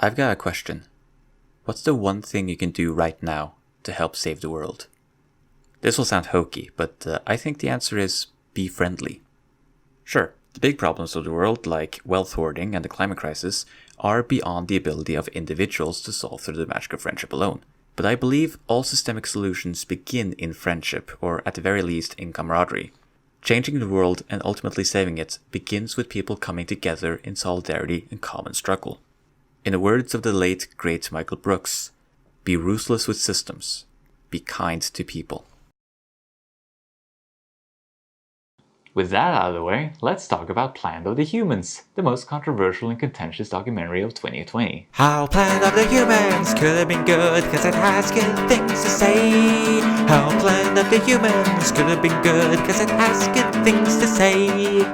I've got a question. What's the one thing you can do right now to help save the world? This will sound hokey, but I think the answer is be friendly. Sure, the big problems of the world, like wealth hoarding and the climate crisis, are beyond the ability of individuals to solve through the magic of friendship alone. But I believe all systemic solutions begin in friendship, or at the very least in camaraderie. Changing the world and ultimately saving it begins with people coming together in solidarity and common struggle. In the words of the late, great Michael Brooks, be ruthless with systems, be kind to people. With that out of the way, let's talk about Planet of the Humans, the most controversial and contentious documentary of 2020. How Planet of the Humans could have been good, cause it has good things to say. How Planet of the Humans could have been good, cause it has good things to say.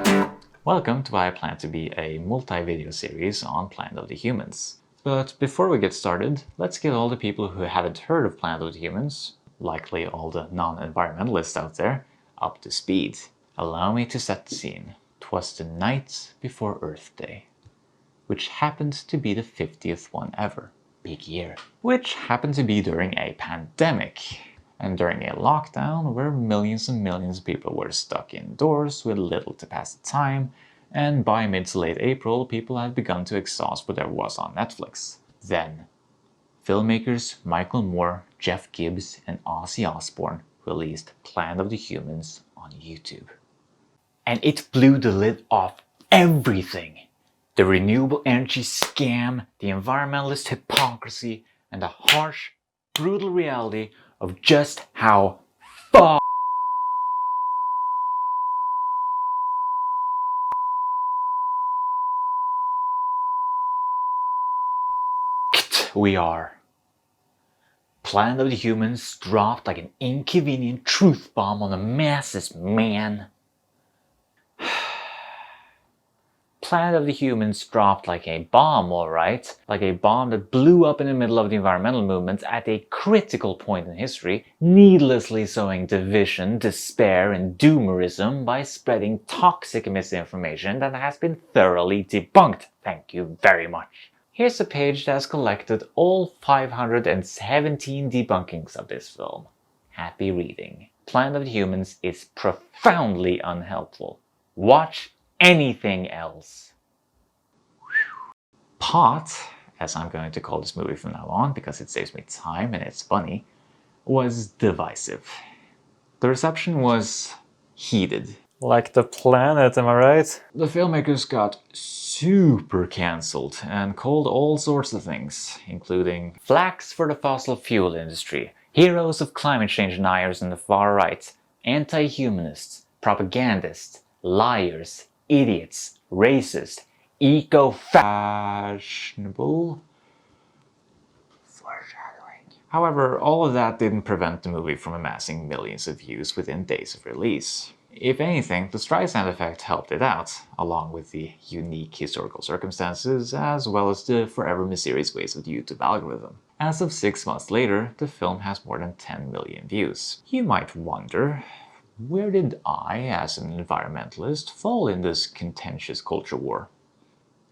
Welcome to what I plan to be a multi-video series on Planet of the Humans. But before we get started, let's get all the people who haven't heard of Planet of the Humans, likely all the non-environmentalists out there, up to speed. Allow me to set the scene. 'Twas the night before Earth Day, which happened to be the 50th one ever. Big year. Which happened to be during a pandemic. And during a lockdown where millions and millions of people were stuck indoors with little to pass the time, and by mid to late April people had begun to exhaust what there was on Netflix. Then, filmmakers Michael Moore, Jeff Gibbs, and Ozzie Osbourne released Planet of the Humans on YouTube. And it blew the lid off everything. The renewable energy scam, the environmentalist hypocrisy, and the harsh, brutal reality of just how f***ed we are. Planet of the Humans dropped like an inconvenient truth bomb on the masses, man. Planet of the Humans dropped like a bomb, alright. Like a bomb that blew up in the middle of the environmental movement at a critical point in history, needlessly sowing division, despair, and doomerism by spreading toxic misinformation that has been thoroughly debunked. Thank you very much. Here's a page that has collected all 517 debunkings of this film. Happy reading. Planet of the Humans is profoundly unhelpful. Watch anything else. Pot, as I'm going to call this movie from now on because it saves me time and it's funny, was divisive. The reception was heated. Like the planet, am I right? The filmmakers got super cancelled and called all sorts of things, including flags for the fossil fuel industry, heroes of climate change deniers in the far right, anti-humanists, propagandists, liars, idiots, racist, eco-fashionable. Foreshadowing. However, all of that didn't prevent the movie from amassing millions of views within days of release. If anything, the Streisand effect helped it out, along with the unique historical circumstances, as well as the forever mysterious ways of the YouTube algorithm. As of 6 months later, the film has more than 10 million views. You might wonder, where did I, as an environmentalist, fall in this contentious culture war?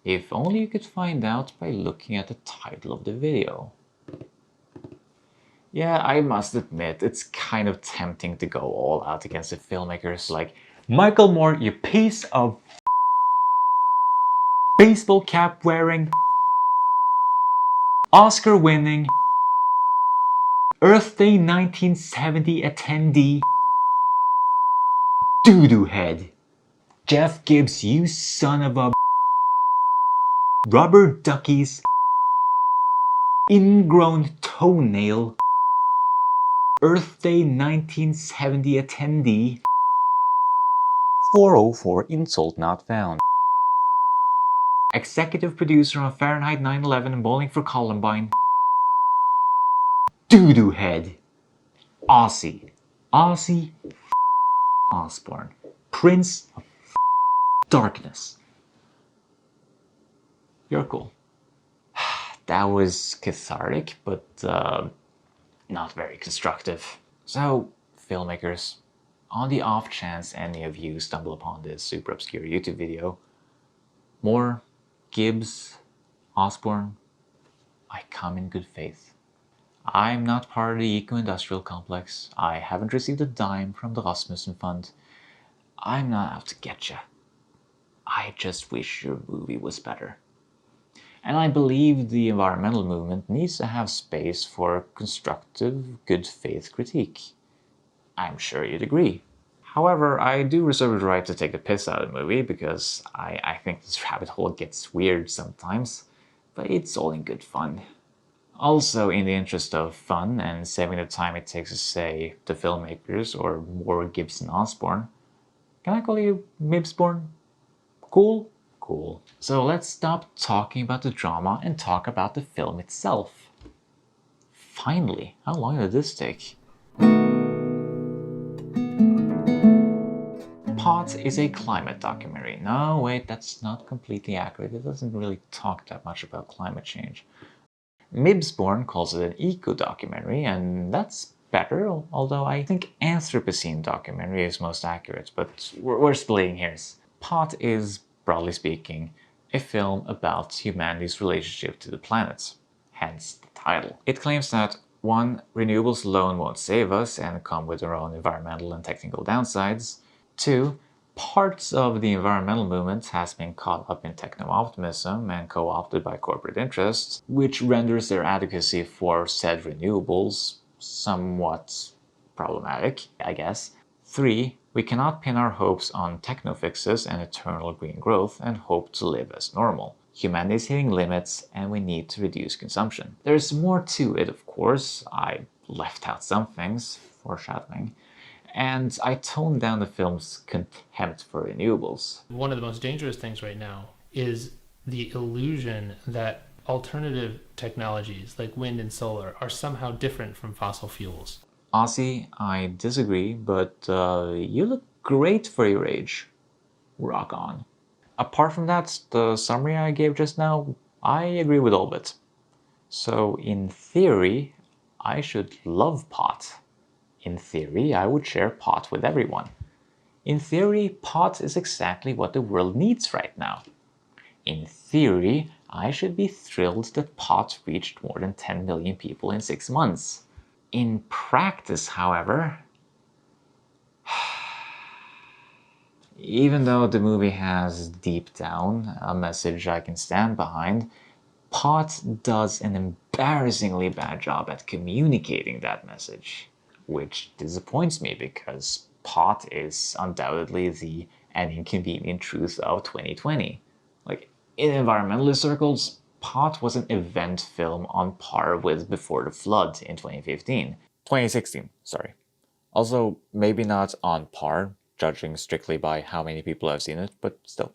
If only you could find out by looking at the title of the video. Yeah, I must admit, it's kind of tempting to go all out against the filmmakers like, Michael Moore, you piece of baseball cap wearing, Oscar winning, Earth Day 1970 attendee, doo-doo head. Jeff Gibbs, you son of a rubber duckies, ingrown toenail, Earth Day 1970 attendee, 404 insult not found. Executive producer on Fahrenheit 9/11 and Bowling for Columbine, doo-doo head. Ozzie Osbourne, Prince of Darkness. You're cool. That was cathartic, but not very constructive. So, filmmakers, on the off chance any of you stumble upon this super obscure YouTube video, Moore, Gibbs, Osbourne, I come in good faith. I'm not part of the eco-industrial complex. I haven't received a dime from the Rasmussen Fund. I'm not out to get ya. I just wish your movie was better. And I believe the environmental movement needs to have space for constructive, good faith critique. I'm sure you'd agree. However, I do reserve the right to take the piss out of the movie because I think this rabbit hole gets weird sometimes, but it's all in good fun. Also, in the interest of fun and saving the time it takes to say the filmmakers or more Gibbs and Osbourne, can I call you Mibsborn? Cool? Cool. So let's stop talking about the drama and talk about the film itself. Finally, how long did this take? Pot is a climate documentary. No, wait, that's not completely accurate. It doesn't really talk that much about climate change. Mibsborn calls it an eco-documentary, and that's better, although I think Anthropocene documentary is most accurate, but we're splitting hairs. Pot is, broadly speaking, a film about humanity's relationship to the planet, hence the title. It claims that 1. Renewables alone won't save us and come with their own environmental and technical downsides. 2. Parts of the environmental movement has been caught up in techno-optimism and co-opted by corporate interests, which renders their advocacy for said renewables somewhat problematic, I guess. 3. We cannot pin our hopes on techno-fixes and eternal green growth and hope to live as normal. Humanity is hitting limits and we need to reduce consumption. There's more to it, of course. I left out some things, foreshadowing. And I toned down the film's contempt for renewables. One of the most dangerous things right now is the illusion that alternative technologies like wind and solar are somehow different from fossil fuels. Ozzy, I disagree, but you look great for your age. Rock on. Apart from that, the summary I gave just now, I agree with all of it. So in theory, I should love pot. In theory, I would share pot with everyone. In theory, pot is exactly what the world needs right now. In theory, I should be thrilled that pot reached more than 10 million people in 6 months. In practice, however, even though the movie has deep down a message I can stand behind, pot does an embarrassingly bad job at communicating that message. Which disappoints me because pot is undoubtedly the inconvenient truth of 2020. Like, in environmentalist circles, pot was an event film on par with Before the Flood in 2016, sorry. Also, maybe not on par, judging strictly by how many people have seen it, but still.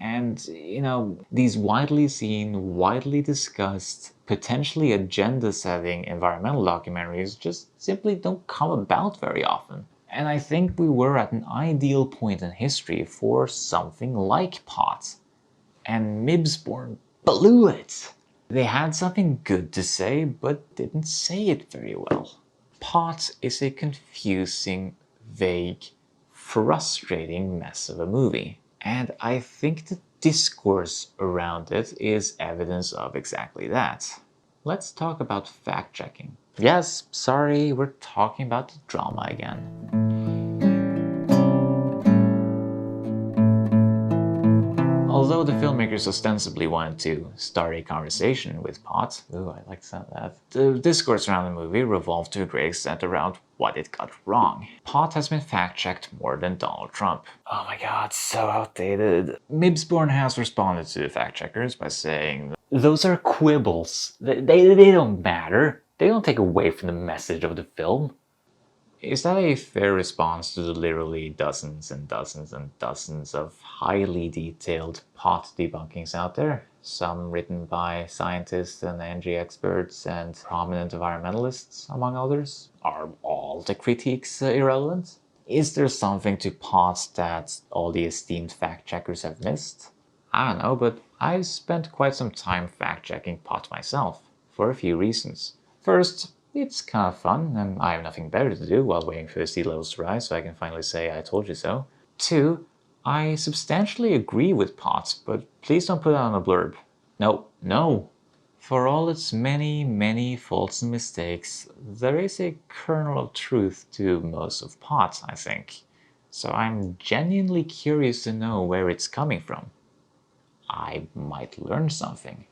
And, you know, these widely seen, widely discussed, potentially agenda-setting environmental documentaries just simply don't come about very often. And I think we were at an ideal point in history for something like pot. And Mibsborn blew it! They had something good to say, but didn't say it very well. Pot is a confusing, vague, frustrating mess of a movie. And I think the discourse around it is evidence of exactly that. Let's talk about fact-checking. Yes, sorry, we're talking about the drama again. Although the filmmakers ostensibly wanted to start a conversation with pot, ooh, I like that, the discourse around the movie revolved to a great extent around what it got wrong. Pot has been fact-checked more than Donald Trump. Oh my god, so outdated. Mibsborn has responded to the fact-checkers by saying, those are quibbles. They don't matter. They don't take away from the message of the film. Is that a fair response to the literally dozens and dozens and dozens of highly detailed pot debunkings out there? Some written by scientists and energy experts and prominent environmentalists, among others. Are all the critiques irrelevant? Is there something to pot that all the esteemed fact-checkers have missed? I don't know, but I've spent quite some time fact-checking pot myself, for a few reasons. First, it's kind of fun, and I have nothing better to do while waiting for the sea levels to rise so I can finally say I told you so. 2. I substantially agree with pot, but please don't put it on a blurb. No, For all its many, many faults and mistakes, there is a kernel of truth to most of Pot, I think. So I'm genuinely curious to know where it's coming from. I might learn something.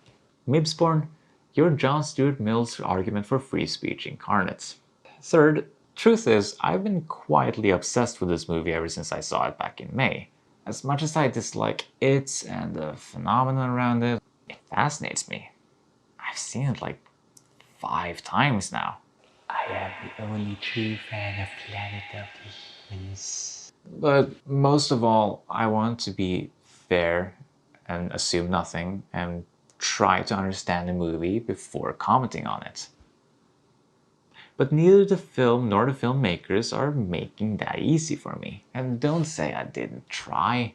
Mibsborn, you're John Stuart Mill's argument for free speech incarnate. Third, truth is, I've been quietly obsessed with this movie ever since I saw it back in May. As much as I dislike it and the phenomenon around it, it fascinates me. I've seen it like 5 times now. I am the only true fan of Planet of the Humans. But most of all, I want to be fair and assume nothing and try to understand the movie before commenting on it. But neither the film nor the filmmakers are making that easy for me. And don't say I didn't try.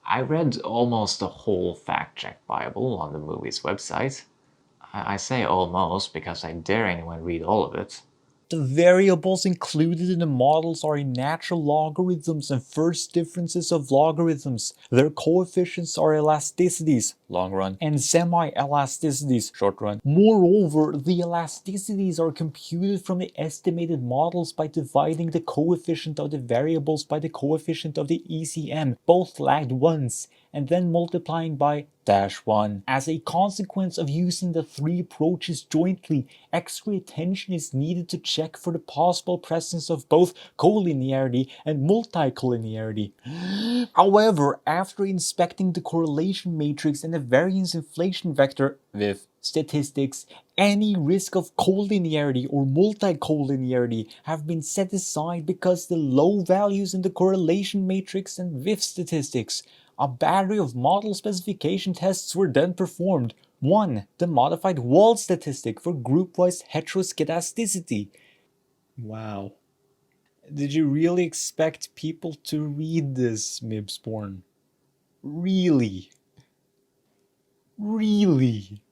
I read almost the whole fact-check Bible on the movie's website. I say almost because I dare anyone read all of it. The variables included in the models are in natural logarithms and first differences of logarithms. Their coefficients are elasticities, long run, and semi-elasticities, short run. Moreover, the elasticities are computed from the estimated models by dividing the coefficient of the variables by the coefficient of the ECM, both lagged once, and then multiplying by -1. As a consequence of using the 3 approaches jointly, extra attention is needed to check for the possible presence of both collinearity and multicollinearity. However, after inspecting the correlation matrix and the variance inflation vector with statistics, any risk of collinearity or multicollinearity have been set aside because the low values in the correlation matrix and with statistics. A battery of model specification tests were then performed. 1. The modified Wald statistic for group-wise heteroskedasticity. Wow. Did you really expect people to read this, Mibsborn? Really? Really?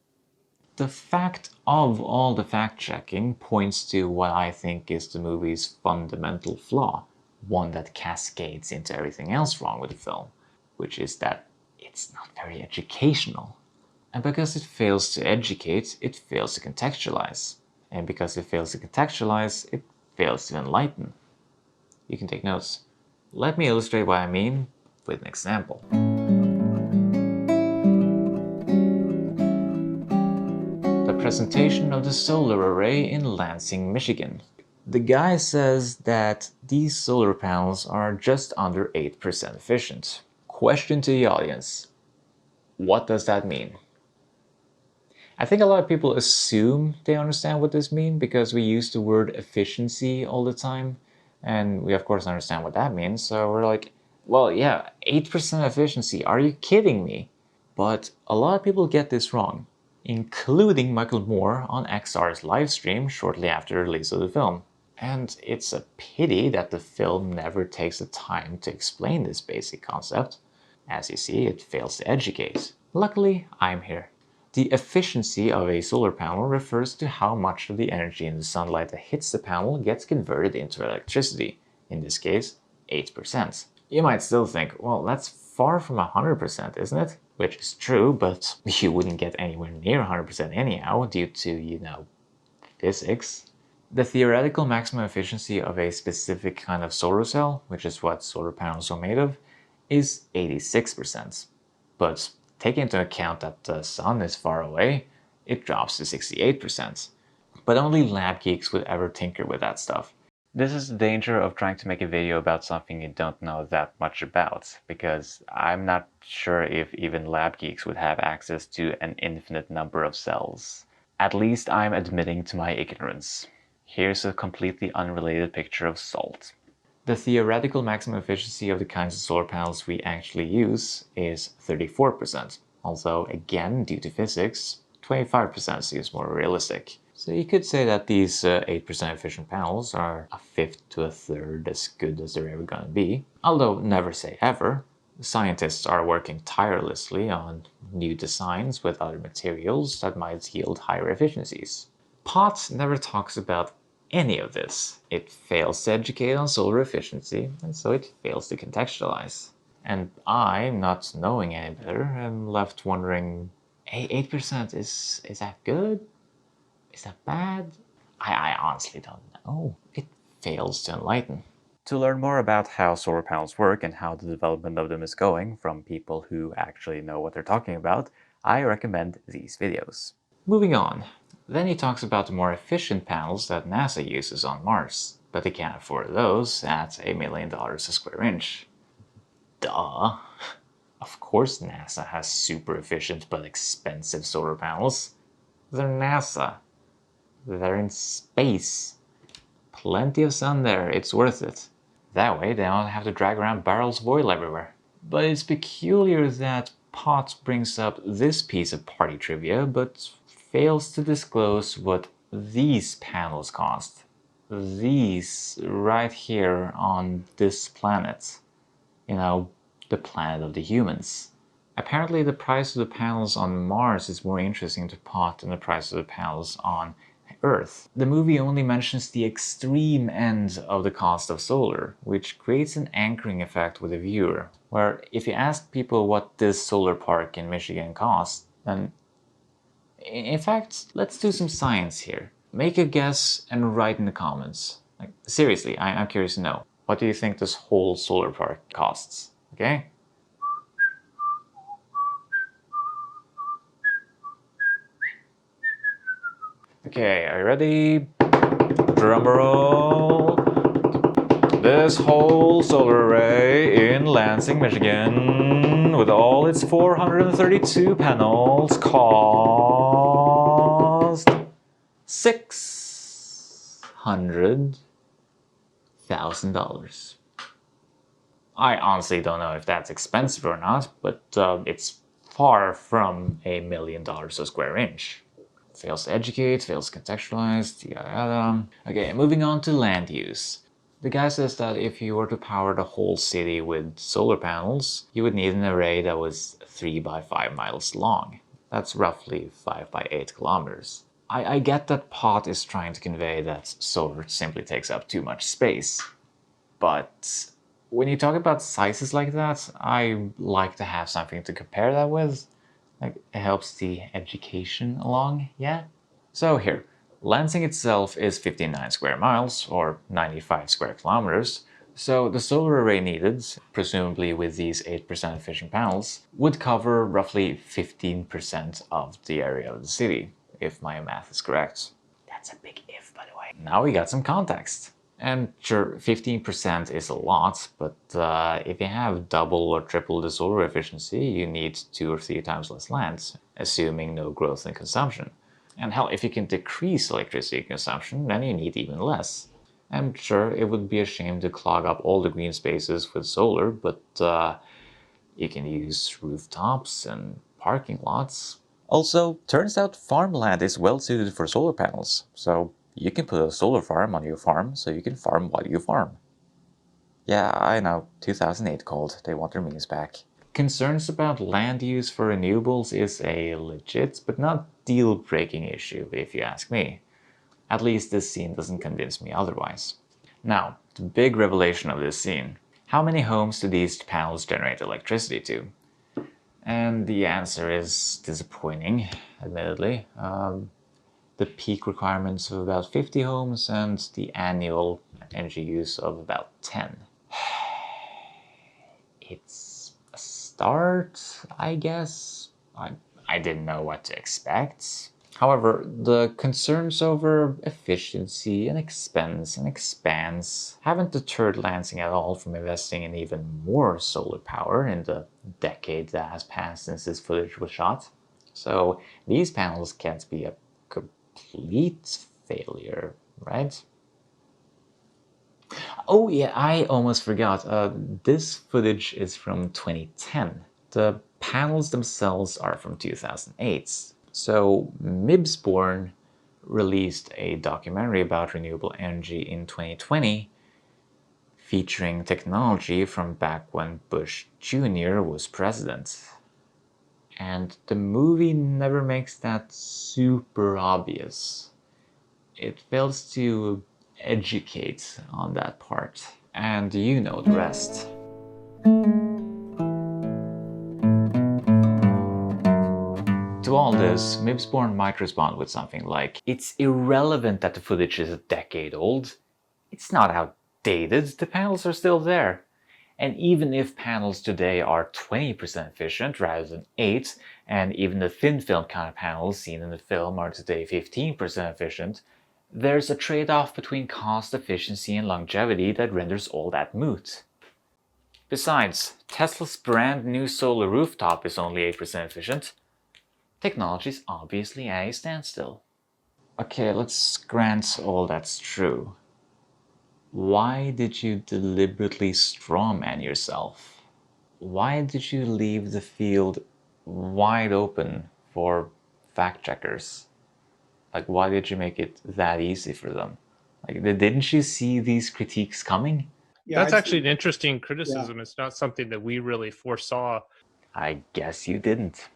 The fact of all the fact-checking points to what I think is the movie's fundamental flaw, one that cascades into everything else wrong with the film, which is that it's not very educational. And because it fails to educate, it fails to contextualize. And because it fails to contextualize, it fails to enlighten. You can take notes. Let me illustrate what I mean with an example. The presentation of the solar array in Lansing, Michigan. The guy says that these solar panels are just under 8% efficient. Question to the audience. What does that mean? I think a lot of people assume they understand what this means because we use the word efficiency all the time. And we of course understand what that means. So we're like, well, yeah, 8% efficiency. Are you kidding me? But a lot of people get this wrong, including Michael Moore on XR's live stream shortly after the release of the film. And it's a pity that the film never takes the time to explain this basic concept. As you see, it fails to educate. Luckily, I'm here. The efficiency of a solar panel refers to how much of the energy in the sunlight that hits the panel gets converted into electricity, in this case, 8%. You might still think, well, that's far from 100%, isn't it? Which is true, but you wouldn't get anywhere near 100% anyhow, due to, physics. The theoretical maximum efficiency of a specific kind of solar cell, which is what solar panels are made of, is 86%. But taking into account that the sun is far away, it drops to 68%. But only lab geeks would ever tinker with that stuff. This is the danger of trying to make a video about something you don't know that much about, because I'm not sure if even lab geeks would have access to an infinite number of cells. At least I'm admitting to my ignorance. Here's a completely unrelated picture of salt. The theoretical maximum efficiency of the kinds of solar panels we actually use is 34%, although again, due to physics, 25% seems more realistic. So you could say that these 8% efficient panels are a fifth to a third as good as they're ever gonna be, although never say ever. Scientists are working tirelessly on new designs with other materials that might yield higher efficiencies. Potts never talks about any of this. It fails to educate on solar efficiency, and so it fails to contextualize. And I, not knowing any better, am left wondering, 8% is that good? Is that bad? I honestly don't know. It fails to enlighten. To learn more about how solar panels work and how the development of them is going from people who actually know what they're talking about, I recommend these videos. Moving on. Then he talks about the more efficient panels that NASA uses on Mars, but they can't afford those at $1 million a square inch. Duh. Of course NASA has super efficient but expensive solar panels. They're NASA. They're in space. Plenty of sun there, it's worth it. That way they don't have to drag around barrels of oil everywhere. But it's peculiar that Potts brings up this piece of party trivia, but fails to disclose what these panels cost. These right here on this planet. You know, the planet of the humans. Apparently the price of the panels on Mars is more interesting to Pot than the price of the panels on Earth. The movie only mentions the extreme end of the cost of solar, which creates an anchoring effect with the viewer, where if you ask people what this solar park in Michigan costs, then in fact, let's do some science here. Make a guess and write in the comments. Like, seriously, I'm curious to know. What do you think this whole solar park costs? Okay? Okay, are you ready? Drumroll. This whole solar array in Lansing, Michigan, with all its 432 panels, cost $600,000. I honestly don't know if that's expensive or not, but it's far from $1 million a square inch. Fails to educate, fails to contextualize, yada yada. Okay, moving on to land use. The guy says that if you were to power the whole city with solar panels, you would need an array that was 3 by 5 miles long. That's roughly 5 by 8 kilometers. I get that Pot is trying to convey that solar simply takes up too much space. But when you talk about sizes like that, I like to have something to compare that with. Like, it helps the education along, yeah? So here, Lansing itself is 59 square miles, or 95 square kilometers, so the solar array needed, presumably with these 8% efficient panels, would cover roughly 15% of the area of the city, if my math is correct. That's a big if, by the way. Now we got some context. And sure, 15% is a lot, but if you have double or triple the solar efficiency, you need 2 or 3 times less land, assuming no growth in consumption. And hell, if you can decrease electricity consumption, then you need even less. And sure, it would be a shame to clog up all the green spaces with solar, but you can use rooftops and parking lots. Also, turns out farmland is well suited for solar panels, so you can put a solar farm on your farm so you can farm while you farm. Yeah, I know, 2008 called, they want their memes back. Concerns about land use for renewables is a legit but not deal-breaking issue, if you ask me. At least this scene doesn't convince me otherwise. Now, the big revelation of this scene. How many homes do these panels generate electricity to? And the answer is disappointing, admittedly. The peak requirements of about 50 homes and the annual energy use of about 10. It's a start, I guess. I didn't know what to expect. However, the concerns over efficiency and expense and expanse haven't deterred Lansing at all from investing in even more solar power in the decade that has passed since this footage was shot. So these panels can't be a complete failure, right? Oh yeah, I almost forgot. This footage is from 2010. The panels themselves are from 2008. So Osbourne released a documentary about renewable energy in 2020 featuring technology from back when Bush Jr. was president. And the movie never makes that super obvious. It fails to educate on that part. And you know the rest. To to all this, Mibsborn might respond with something like, "It's irrelevant that the footage is a decade old. It's not outdated, the panels are still there. And even if panels today are 20% efficient rather than 8, and even the thin film kind of panels seen in the film are today 15% efficient, there's a trade-off between cost efficiency and longevity that renders all that moot. Besides, Tesla's brand new solar rooftop is only 8% efficient. Technology's obviously at a standstill." Okay, let's grant all that's true. Why did you deliberately strawman yourself? Why did you leave the field wide open for fact-checkers? Like, why did you make it that easy for them? Like, didn't you see these critiques coming? Yeah, That's I'd actually say- an interesting criticism. It's not something that we really foresaw. I guess you didn't.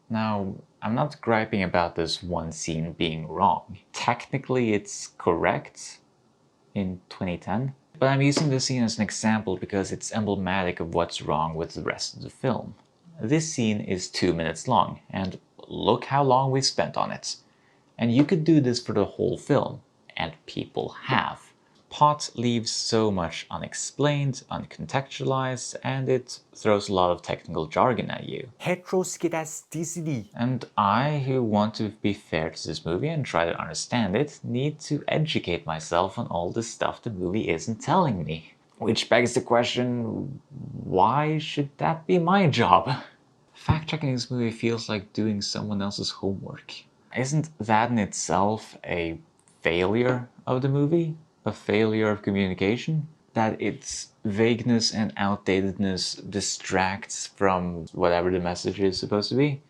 Now, I'm not griping about this one scene being wrong. Technically, it's correct in 2010, but I'm using this scene as an example because it's emblematic of what's wrong with the rest of the film. This scene is 2 minutes long, and look how long we spent on it. And you could do this for the whole film, and people have. Pot leaves so much unexplained, uncontextualized, and it throws a lot of technical jargon at you. Heteroskedasticity. And I, who want to be fair to this movie and try to understand it, need to educate myself on all the stuff the movie isn't telling me. Which begs the question, why should that be my job? Fact-checking this movie feels like doing someone else's homework. Isn't that in itself a failure of the movie? A failure of communication? That its vagueness and outdatedness distracts from whatever the message is supposed to be?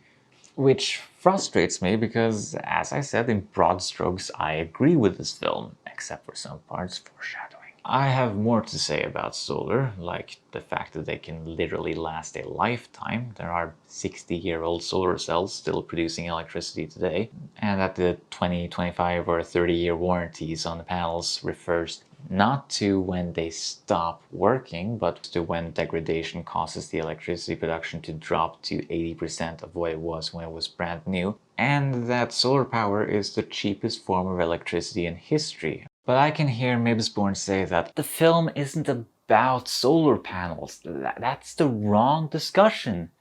Which frustrates me because, as I said, in broad strokes, I agree with this film, except for some parts foreshadowing. I have more to say about solar, like the fact that they can literally last a lifetime. There are 60-year-old solar cells still producing electricity today, and that the 20, 25, or 30-year warranties on the panels refers not to when they stop working, but to when degradation causes the electricity production to drop to 80% of what it was when it was brand new, and that solar power is the cheapest form of electricity in history. But I can hear Mibsborn say that the film isn't about solar panels. That's the wrong discussion.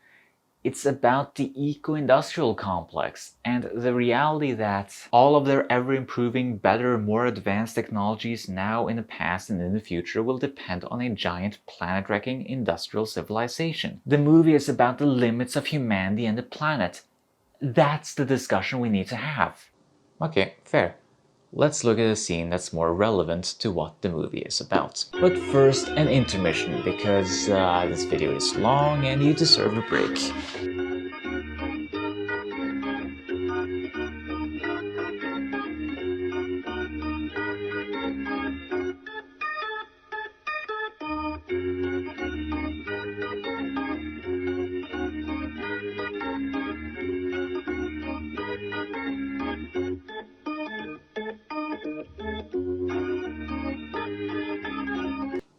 It's about the eco-industrial complex and the reality that all of their ever-improving, better, more advanced technologies now, in the past, and in the future will depend on a giant planet-wrecking industrial civilization. The movie is about the limits of humanity and the planet. That's the discussion we need to have. Okay, fair. Let's look at a scene that's more relevant to what the movie is about. But first, an intermission, because this video is long and you deserve a break.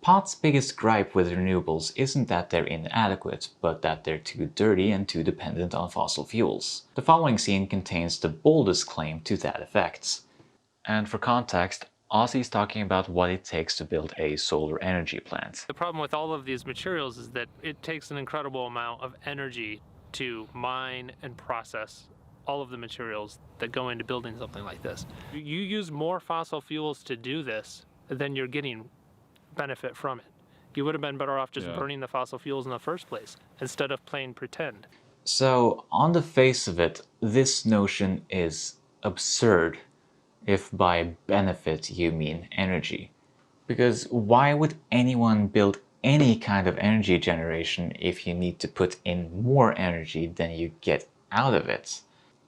Pot's biggest gripe with renewables isn't that they're inadequate, but that they're too dirty and too dependent on fossil fuels. The following scene contains the boldest claim to that effect. And for context, Ozzie's talking about what it takes to build a solar energy plant. The problem with all of these materials is that it takes an incredible amount of energy to mine and process all of the materials that go into building something like this. You use more fossil fuels to do this than you're getting benefit from it. You would have been better off just burning the fossil fuels in the first place instead of playing pretend. So, on the face of it, this notion is absurd, if by benefit you mean energy. Because why would anyone build any kind of energy generation if you need to put in more energy than you get out of it?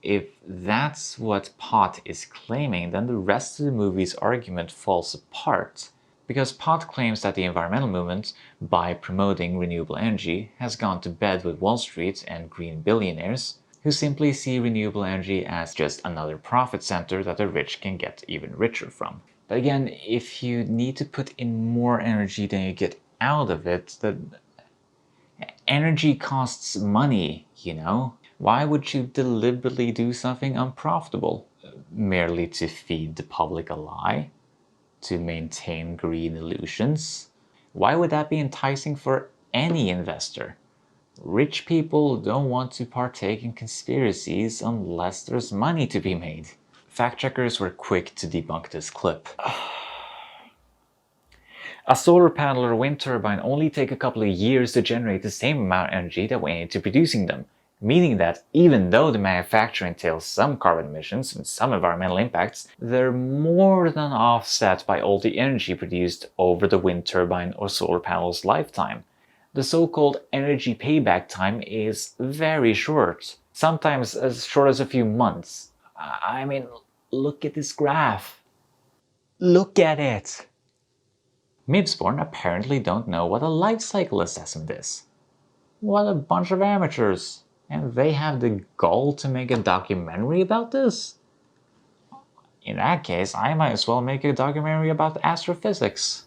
If that's what Pot is claiming, then the rest of the movie's argument falls apart. Because Pot claims that the environmental movement, by promoting renewable energy, has gone to bed with Wall Street and green billionaires, who simply see renewable energy as just another profit center that the rich can get even richer from. But again, if you need to put in more energy than you get out of it, then energy costs money, you know? Why would you deliberately do something unprofitable? Merely to feed the public a lie? To maintain green illusions? Why would that be enticing for any investor? Rich people don't want to partake in conspiracies unless there's money to be made. Fact checkers were quick to debunk this clip. A solar panel or wind turbine only take a couple of years to generate the same amount of energy that went into producing them, meaning that even though the manufacture entails some carbon emissions and some environmental impacts, they're more than offset by all the energy produced over the wind turbine or solar panel's lifetime. The so-called energy payback time is very short, sometimes as short as a few months. I mean, look at this graph. Look at it! Mibsborn apparently don't know what a life cycle assessment is. What a bunch of amateurs! And they have the gall to make a documentary about this? In that case, I might as well make a documentary about astrophysics.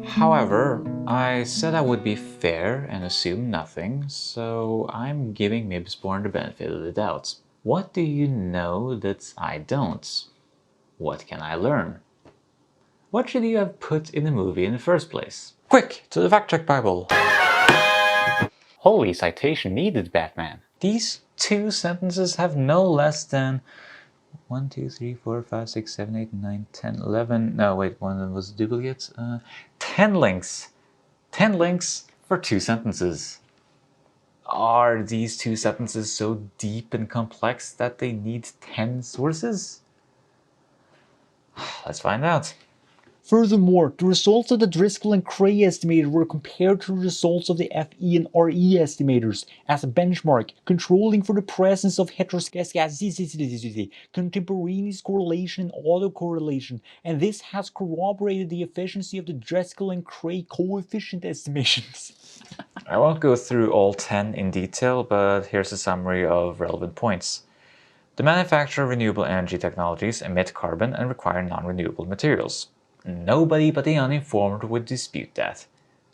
However, I said I would be fair and assume nothing, so I'm giving Mibsborn the benefit of the doubt. What do you know that I don't? What can I learn? What should you have put in the movie in the first place? Quick, to the fact check Bible. Holy citation needed, Batman. These two sentences have no less than 1, 2, 3, 4, 5, 6, 7, 8, 9, 10, 11. No, wait, one of them was a duplicate. 10 links. 10 links for 2 sentences. Are these 2 sentences so deep and complex that they need 10 sources? Let's find out. Furthermore, the results of the Driscoll and Cray estimator were compared to the results of the FE and RE estimators as a benchmark, controlling for the presence of heteroscedasticity, contemporaneous correlation and autocorrelation, and this has corroborated the efficiency of the Driscoll and Cray coefficient estimations. I won't go through all 10 in detail, but here's a summary of relevant points. The manufacture of renewable energy technologies emit carbon and require non-renewable materials. Nobody but the uninformed would dispute that.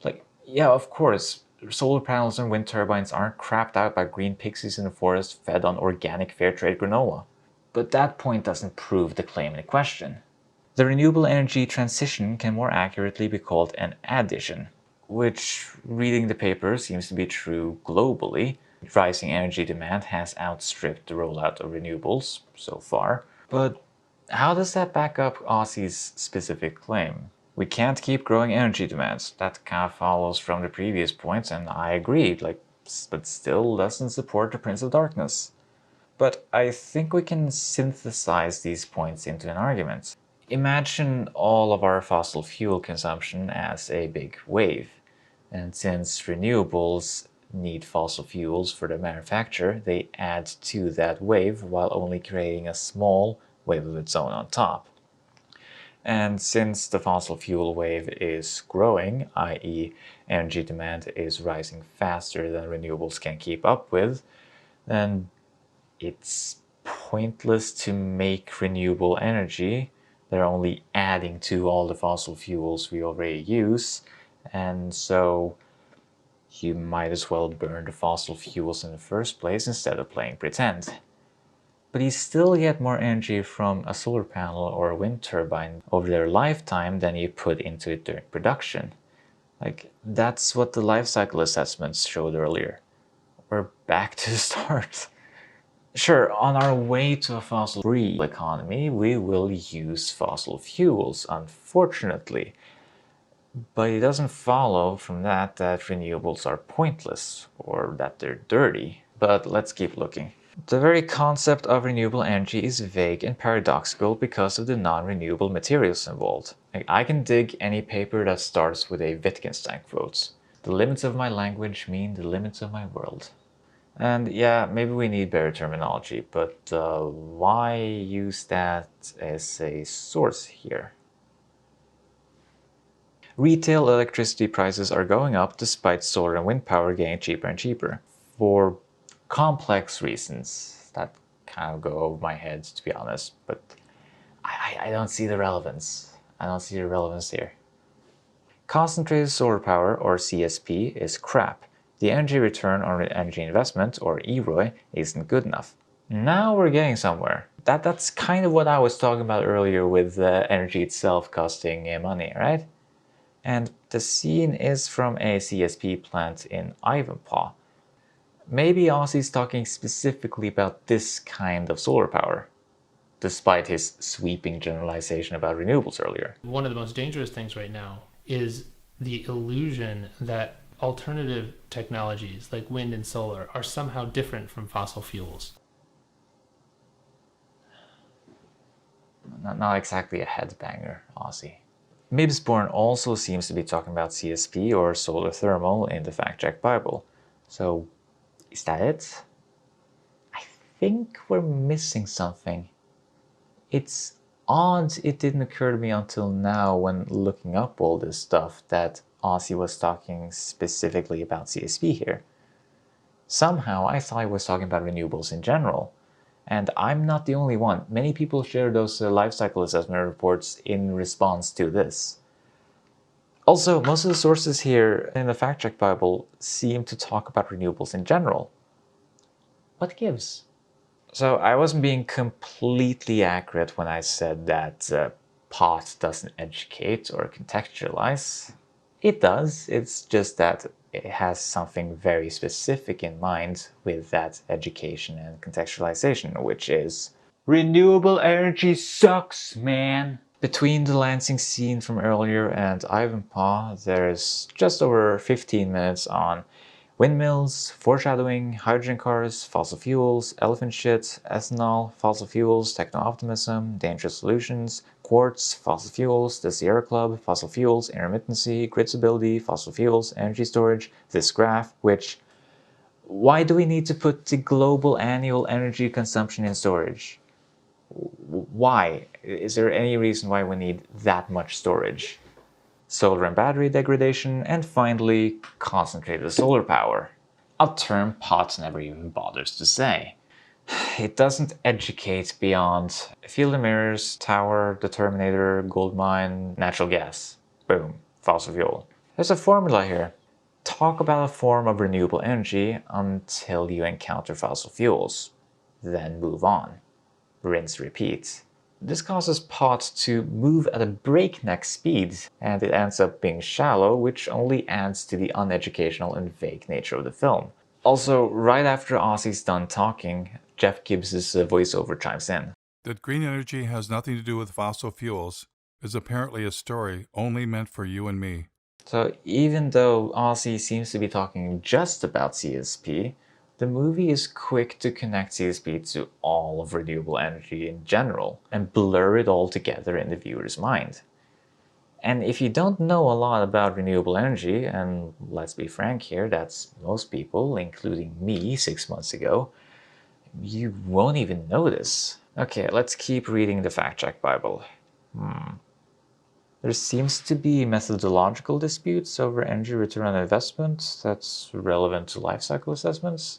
Like, yeah, of course, solar panels and wind turbines aren't crapped out by green pixies in the forest fed on organic fair trade granola. But that point doesn't prove the claim in question. The renewable energy transition can more accurately be called an addition, which, reading the paper, seems to be true globally. Rising energy demand has outstripped the rollout of renewables so far. But how does that back up Ozzie's specific claim? We can't keep growing energy demands. That kind of follows from the previous points, and I agree, but still doesn't support the Prince of Darkness. But I think we can synthesize these points into an argument. Imagine all of our fossil fuel consumption as a big wave. And since renewables need fossil fuels for their manufacture, they add to that wave while only creating a small wave of its own on top. And since the fossil fuel wave is growing, i.e. energy demand is rising faster than renewables can keep up with, then it's pointless to make renewable energy. They're only adding to all the fossil fuels we already use, and so you might as well burn the fossil fuels in the first place instead of playing pretend. But you still get more energy from a solar panel or a wind turbine over their lifetime than you put into it during production. That's what the life cycle assessments showed earlier. We're back to the start. Sure, on our way to a fossil-free economy, we will use fossil fuels, unfortunately. But it doesn't follow from that renewables are pointless or that they're dirty. But let's keep looking. The very concept of renewable energy is vague and paradoxical because of the non-renewable materials involved. I can dig any paper that starts with a Wittgenstein quote. The limits of my language mean the limits of my world. And yeah, maybe we need better terminology, but why use that as a source here? Retail electricity prices are going up despite solar and wind power getting cheaper and cheaper. For complex reasons that kind of go over my head, to be honest, but I don't see the relevance. I don't see the relevance here. Concentrated solar power, or CSP, is crap. The energy return on energy investment, or EROI, isn't good enough. Now we're getting somewhere. That's kind of what I was talking about earlier with energy itself costing money, right? And the scene is from a CSP plant in Ivanpah. Maybe Ozzie's talking specifically about this kind of solar power, despite his sweeping generalization about renewables earlier. One of the most dangerous things right now is the illusion that alternative technologies like wind and solar are somehow different from fossil fuels. Not exactly a headbanger, Ozzie. Osbourne also seems to be talking about CSP or solar thermal in the Fact Check Bible. So, is that it? I think we're missing something. It's odd it didn't occur to me until now when looking up all this stuff that Ozzie was talking specifically about CSP here. Somehow I thought he was talking about renewables in general. And I'm not the only one. Many people share those life cycle assessment reports in response to this. Also, most of the sources here in the Fact Check Bible seem to talk about renewables in general. What gives? So I wasn't being completely accurate when I said that POT doesn't educate or contextualize. It does, it's just that it has something very specific in mind with that education and contextualization, which is renewable energy sucks, man! Between the Lansing scene from earlier and Ivanpah, there's just over 15 minutes on windmills, foreshadowing, hydrogen cars, fossil fuels, elephant shit, ethanol, fossil fuels, techno-optimism, dangerous solutions, quartz, fossil fuels, the Sierra Club, fossil fuels, intermittency, grid stability, fossil fuels, energy storage, this graph, which... Why do we need to put the global annual energy consumption in storage? Why? Is there any reason why we need that much storage? Solar and battery degradation, and finally, concentrated solar power. A term POT never even bothers to say. It doesn't educate beyond field emitters, tower, determinator, gold mine, natural gas. Boom, fossil fuel. There's a formula here. Talk about a form of renewable energy until you encounter fossil fuels. Then move on. Rinse, repeat. This causes POT to move at a breakneck speed, and it ends up being shallow, which only adds to the uneducational and vague nature of the film. Also, right after Ozzie's done talking, Jeff Gibbs' voiceover chimes in. That green energy has nothing to do with fossil fuels is apparently a story only meant for you and me. So even though Ozzie seems to be talking just about CSP, the movie is quick to connect CSP to all of renewable energy in general and blur it all together in the viewer's mind. And if you don't know a lot about renewable energy, and let's be frank here, that's most people, including me 6 months ago, you won't even notice. Okay, let's keep reading the Fact Check Bible. There seems to be methodological disputes over energy return on investment that's relevant to life cycle assessments.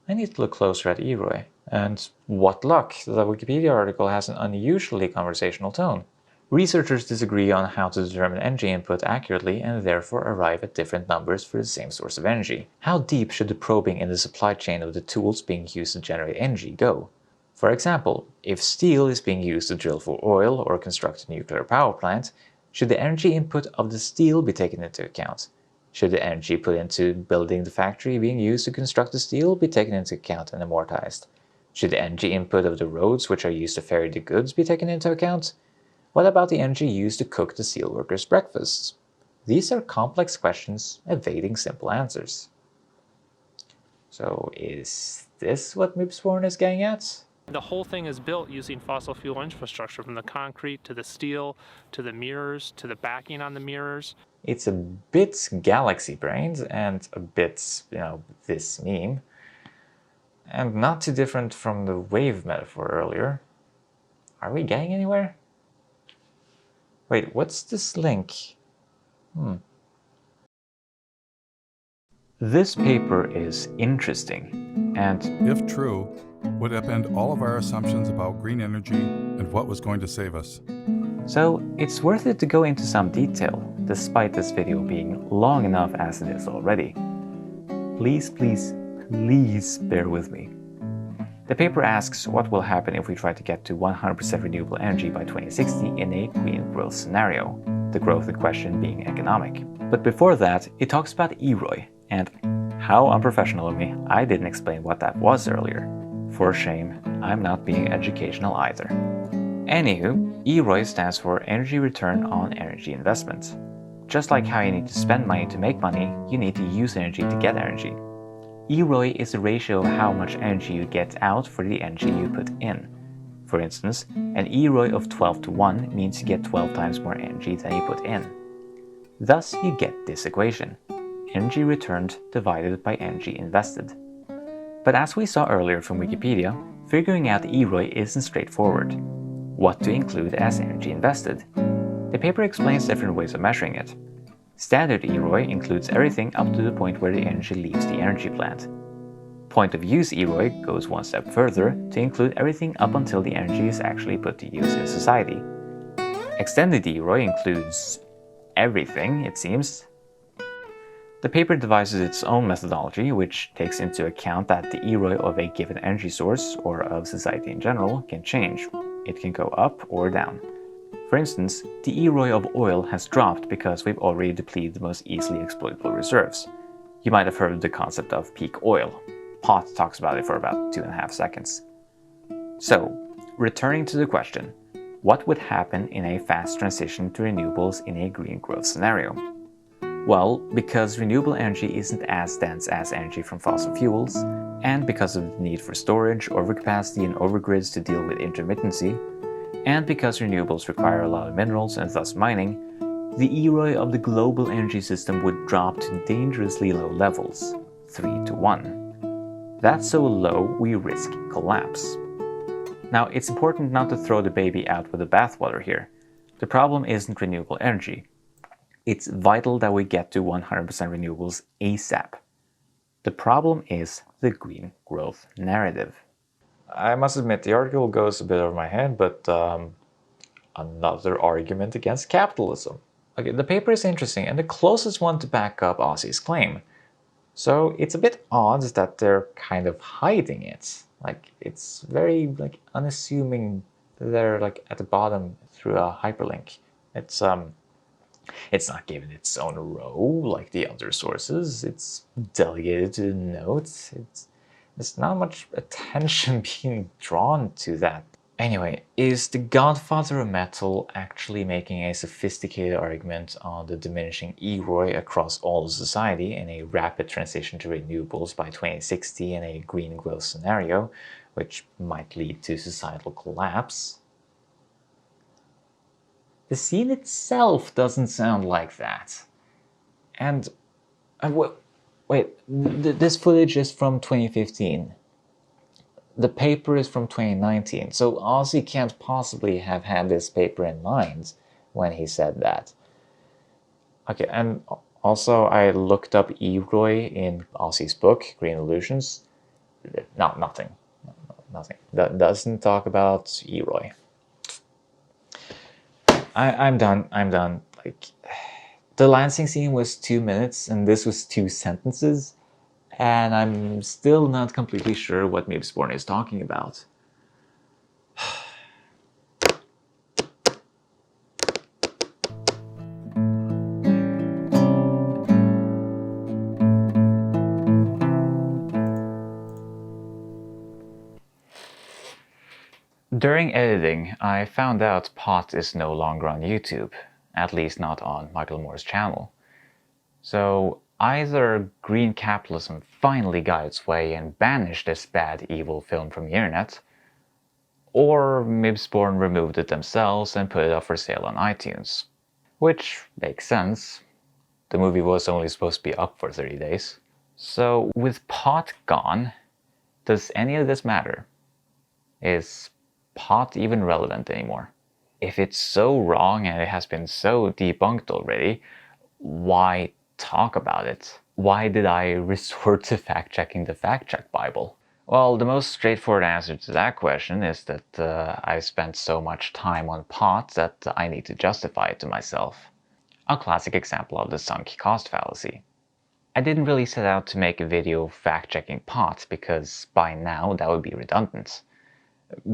I need to look closer at EROI. And what luck, the Wikipedia article has an unusually conversational tone. Researchers disagree on how to determine energy input accurately and therefore arrive at different numbers for the same source of energy. How deep should the probing in the supply chain of the tools being used to generate energy go? For example, if steel is being used to drill for oil or construct a nuclear power plant, should the energy input of the steel be taken into account? Should the energy put into building the factory being used to construct the steel be taken into account and amortized? Should the energy input of the roads which are used to ferry the goods be taken into account? What about the energy used to cook the steelworkers' breakfasts? These are complex questions evading simple answers. So is this what Osbourne is getting at? The whole thing is built using fossil fuel infrastructure, from the concrete to the steel to the mirrors to the backing on the mirrors. It's a bit galaxy-brained and a bit, this meme. And not too different from the wave metaphor earlier. Are we getting anywhere? Wait, what's this link? This paper is interesting, and If true, would upend all of our assumptions about green energy and what was going to save us. So it's worth it to go into some detail, despite this video being long enough as it is already. Please, please, please bear with me. The paper asks what will happen if we try to get to 100% renewable energy by 2060 in a green growth scenario, the growth in question being economic. But before that, it talks about EROI, and how unprofessional of me, I didn't explain what that was earlier. For shame, I'm not being educational either. Anywho, EROI stands for Energy Return on Energy Investment. Just like how you need to spend money to make money, you need to use energy to get energy. EROI is the ratio of how much energy you get out for the energy you put in. For instance, an EROI of 12 to 1 means you get 12 times more energy than you put in. Thus, you get this equation: energy returned divided by energy invested. But as we saw earlier from Wikipedia, figuring out EROI isn't straightforward. What to include as energy invested? The paper explains different ways of measuring it. Standard EROI includes everything up to the point where the energy leaves the energy plant. Point of use EROI goes one step further to include everything up until the energy is actually put to use in society. Extended EROI includes everything, it seems. The paper devises its own methodology, which takes into account that the EROI of a given energy source, or of society in general, can change. It can go up or down. For instance, the EROI of oil has dropped because we've already depleted the most easily exploitable reserves. You might have heard of the concept of peak oil. Pot talks about it for about 2.5 seconds. So, returning to the question, what would happen in a fast transition to renewables in a green growth scenario? Well, because renewable energy isn't as dense as energy from fossil fuels, and because of the need for storage, overcapacity, and overgrids to deal with intermittency, and because renewables require a lot of minerals and thus mining, the EROI of the global energy system would drop to dangerously low levels, 3 to 1. That's so low we risk collapse. Now, it's important not to throw the baby out with the bathwater here. The problem isn't renewable energy. It's vital that we get to 100% renewables ASAP. The problem is the green growth narrative. I must admit, the article goes a bit over my head, but another argument against capitalism. Okay, the paper is interesting and the closest one to back up Ozzie's claim. So it's a bit odd that they're kind of hiding it. It's very unassuming. They're at the bottom through a hyperlink. It's not given its own row like the other sources. It's delegated to the notes. There's not much attention being drawn to that. Anyway, is the godfather of metal actually making a sophisticated argument on the diminishing EROI across all of society in a rapid transition to renewables by 2060 in a green growth scenario, which might lead to societal collapse? The scene itself doesn't sound like that. And wait, this footage is from 2015. The paper is from 2019, so Ozzie can't possibly have had this paper in mind when he said that. Okay, and also I looked up EROI in Ozzie's book, Green Illusions. No, nothing. That doesn't talk about EROI. I'm done. The Lansing scene was 2 minutes, and this was 2 sentences, and I'm still not completely sure what Osbourne is talking about. During editing, I found out Pot is no longer on YouTube, at least not on Michael Moore's channel. So either green capitalism finally got its way and banished this bad, evil film from the internet, or Osbourne removed it themselves and put it up for sale on iTunes. Which makes sense. The movie was only supposed to be up for 30 days. So with Pot gone, does any of this matter? Is Pot even relevant anymore? If it's so wrong and it has been so debunked already, why talk about it? Why did I resort to fact-checking the fact-check Bible? Well, the most straightforward answer to that question is that I've spent so much time on pots that I need to justify it to myself. A classic example of the sunk cost fallacy. I didn't really set out to make a video fact-checking pots because by now that would be redundant.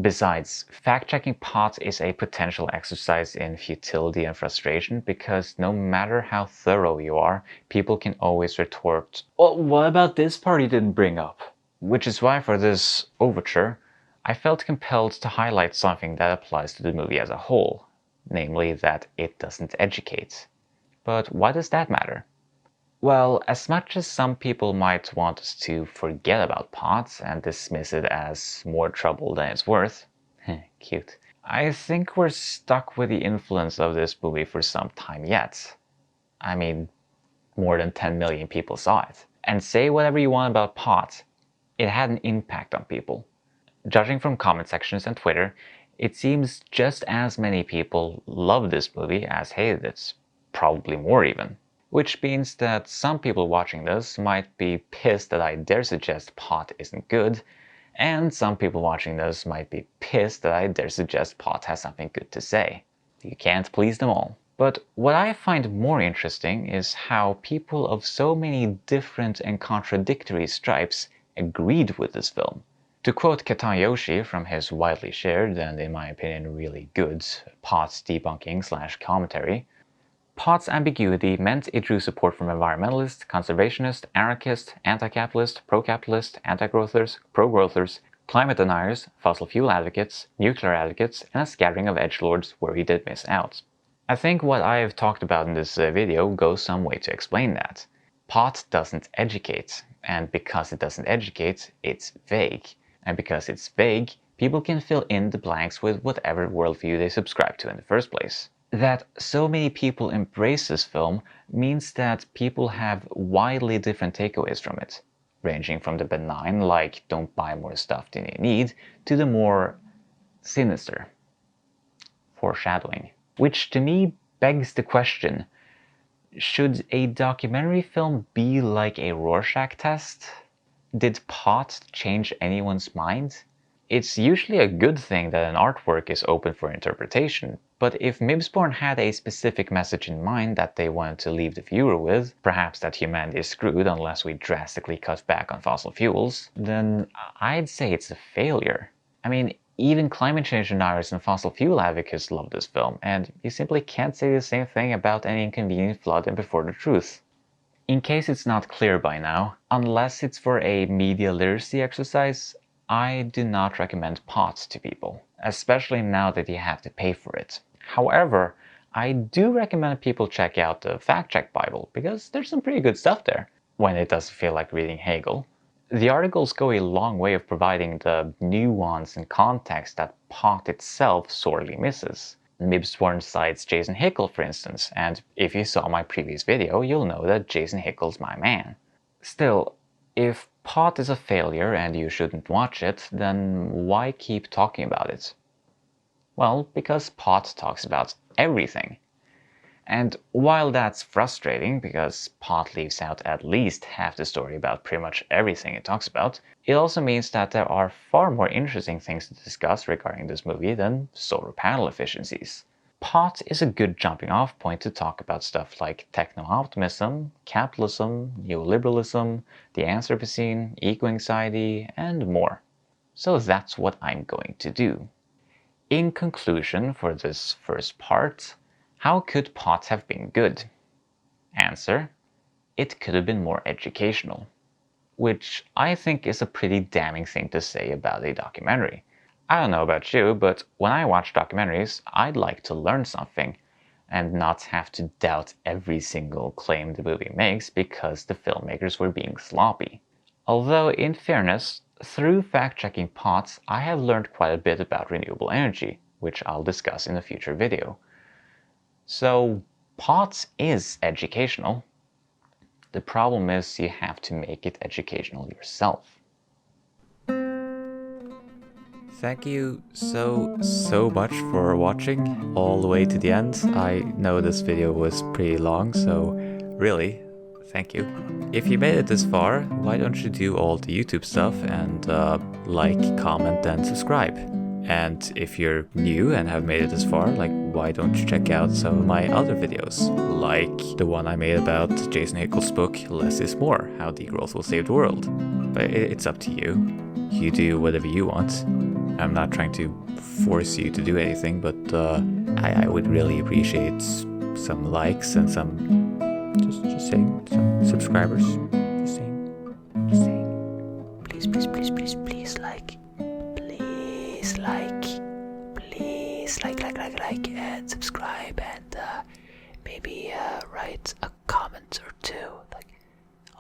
Besides, fact-checking pots is a potential exercise in futility and frustration because no matter how thorough you are, people can always retort, "Well, what about this part you didn't bring up?" Which is why for this overture, I felt compelled to highlight something that applies to the movie as a whole, namely that it doesn't educate. But why does that matter? Well, as much as some people might want us to forget about pots and dismiss it as more trouble than it's worth, cute, I think we're stuck with the influence of this movie for some time yet. I mean, more than 10 million people saw it. And say whatever you want about pots, it had an impact on people. Judging from comment sections and Twitter, it seems just as many people loved this movie as hated it, probably more even. Which means that some people watching this might be pissed that I dare suggest pot isn't good, and some people watching this might be pissed that I dare suggest pot has something good to say. You can't please them all. But what I find more interesting is how people of so many different and contradictory stripes agreed with this film. To quote Katayoshi from his widely shared and in my opinion really good pot's debunking/commentary, pot's ambiguity meant it drew support from environmentalists, conservationists, anarchists, anti-capitalists, pro-capitalists, anti-growthers, pro-growthers, climate deniers, fossil fuel advocates, nuclear advocates, and a scattering of edgelords where he did miss out. I think what I have talked about in this video goes some way to explain that. Pot doesn't educate, and because it doesn't educate, it's vague. And because it's vague, people can fill in the blanks with whatever worldview they subscribe to in the first place. That so many people embrace this film means that people have widely different takeaways from it, ranging from the benign, like don't buy more stuff than you need, to the more sinister, foreshadowing. Which to me begs the question, should a documentary film be like a Rorschach test? Did pot change anyone's mind? It's usually a good thing that an artwork is open for interpretation, but if Mibsborn had a specific message in mind that they wanted to leave the viewer with, perhaps that humanity is screwed unless we drastically cut back on fossil fuels, then I'd say it's a failure. I mean, even climate change deniers and fossil fuel advocates love this film, and you simply can't say the same thing about any inconvenient flood and Before the Truth. In case it's not clear by now, unless it's for a media literacy exercise, I do not recommend pots to people, especially now that you have to pay for it. However, I do recommend people check out the Fact Check Bible, because there's some pretty good stuff there, when it doesn't feel like reading Hegel. The articles go a long way of providing the nuance and context that pot itself sorely misses. Mibsborn cites Jason Hickel, for instance, and if you saw my previous video, you'll know that Jason Hickel's my man. Still, if pot is a failure and you shouldn't watch it, then why keep talking about it? Well, because pot talks about everything. And while that's frustrating, because pot leaves out at least half the story about pretty much everything it talks about, it also means that there are far more interesting things to discuss regarding this movie than solar panel efficiencies. Pot is a good jumping off point to talk about stuff like techno-optimism, capitalism, neoliberalism, the Anthropocene, eco-anxiety, and more. So that's what I'm going to do. In conclusion for this first part, how could pot have been good? Answer: it could have been more educational. Which I think is a pretty damning thing to say about a documentary. I don't know about you, but when I watch documentaries, I'd like to learn something, and not have to doubt every single claim the movie makes because the filmmakers were being sloppy. Although, in fairness, through fact-checking pots, I have learned quite a bit about renewable energy, which I'll discuss in a future video. So, pots is educational. The problem is you have to make it educational yourself. Thank you so much for watching all the way to the end. I know this video was pretty long, so really, thank you. If you made it this far, why don't you do all the YouTube stuff and like, comment, and subscribe? And if you're new and have made it this far, like, why don't you check out some of my other videos? Like the one I made about Jason Hickel's book, Less is More, How Degrowth Will Save the World. But it's up to you. You do whatever you want. I'm not trying to force you to do anything, but I would really appreciate some likes and some, just saying, some subscribers. Just saying. Please like. Please like, and subscribe, and maybe write a comment or two. Like,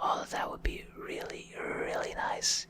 all of that would be really, really nice.